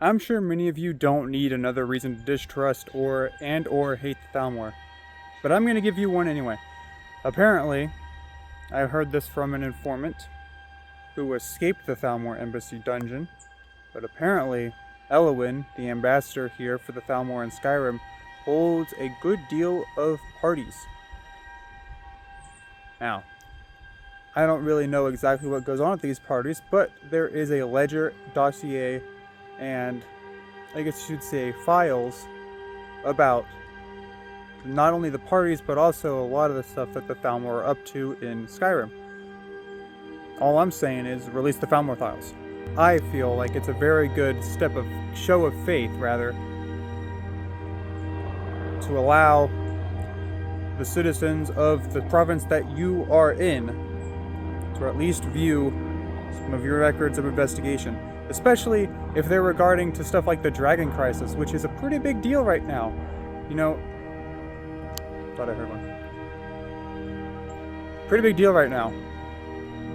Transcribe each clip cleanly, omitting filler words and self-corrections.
I'm sure many of you don't need another reason to distrust or hate the Thalmor, but I'm going to give you one anyway. Apparently, I heard this from an informant who escaped the Thalmor embassy dungeon, but apparently Elwyn, the ambassador here for the Thalmor in Skyrim, holds a good deal of parties. Now, I don't really know exactly what goes on at these parties, but there is a ledger, dossier, and I guess you should say files about not only the parties, but also a lot of the stuff that the Thalmor are up to in Skyrim. All I'm saying is release the Thalmor files. I feel like it's a very good show of faith, rather, to allow the citizens of the province that you are in to at least view some of your records of investigation, especially if they're regarding to stuff like the Dragon Crisis, which is a pretty big deal right now. You know, thought I heard one. Pretty big deal right now.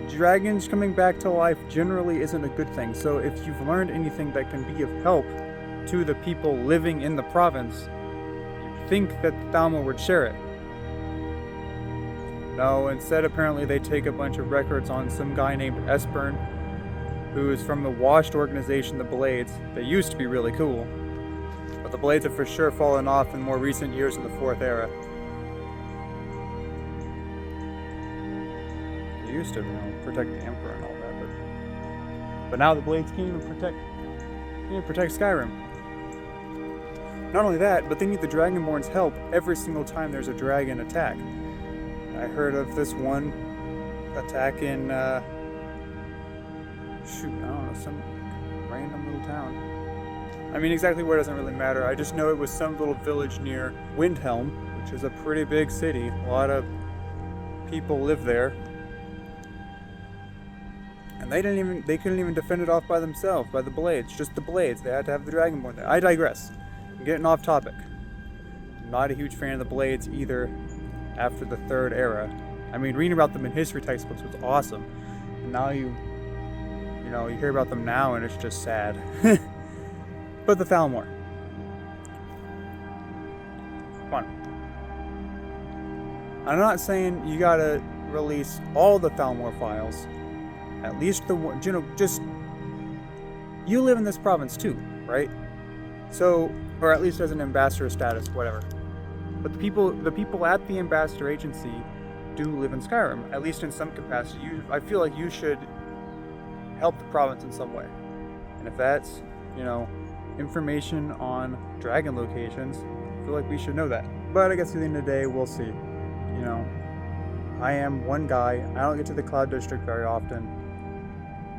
Dragons coming back to life generally isn't a good thing, so if you've learned anything that can be of help to the people living in the province, you'd think that the Thalmor would share it. No, instead apparently they take a bunch of records on some guy named Esbern, who is from the washed organization The Blades. They used to be really cool, but the Blades have for sure fallen off in more recent years in the 4th era. They used to, protect the Emperor and all that, but now the Blades can't even protect Skyrim. Not only that, but they need the Dragonborn's help every single time there's a dragon attack. I heard of this one attack in, I don't know, some random little town. I mean, exactly where doesn't really matter. I just know it was some little village near Windhelm, which is a pretty big city. A lot of people live there. And they couldn't even defend it off by themselves, by the Blades. Just the Blades. They had to have the Dragonborn there. I digress. I'm getting off topic. I'm not a huge fan of the Blades either after the 3rd era. I mean, reading about them in history textbooks was awesome. And now you hear about them now and it's just sad. But the Thalmor. Come on. I'm not saying you gotta release all the Thalmor files. At least the one, just, you live in this province too, right? So, or at least as an ambassador status, whatever. But the people at the ambassador agency do live in Skyrim, at least in some capacity. I feel like you should help the province in some way. And if that's, information on dragon locations, I feel like we should know that. But I guess at the end of the day, we'll see. I am one guy. I don't get to the Cloud District very often.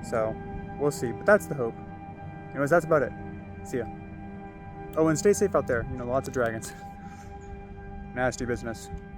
So, we'll see. But that's the hope. Anyways, that's about it. See ya. Oh, and stay safe out there. Lots of dragons. Nasty business.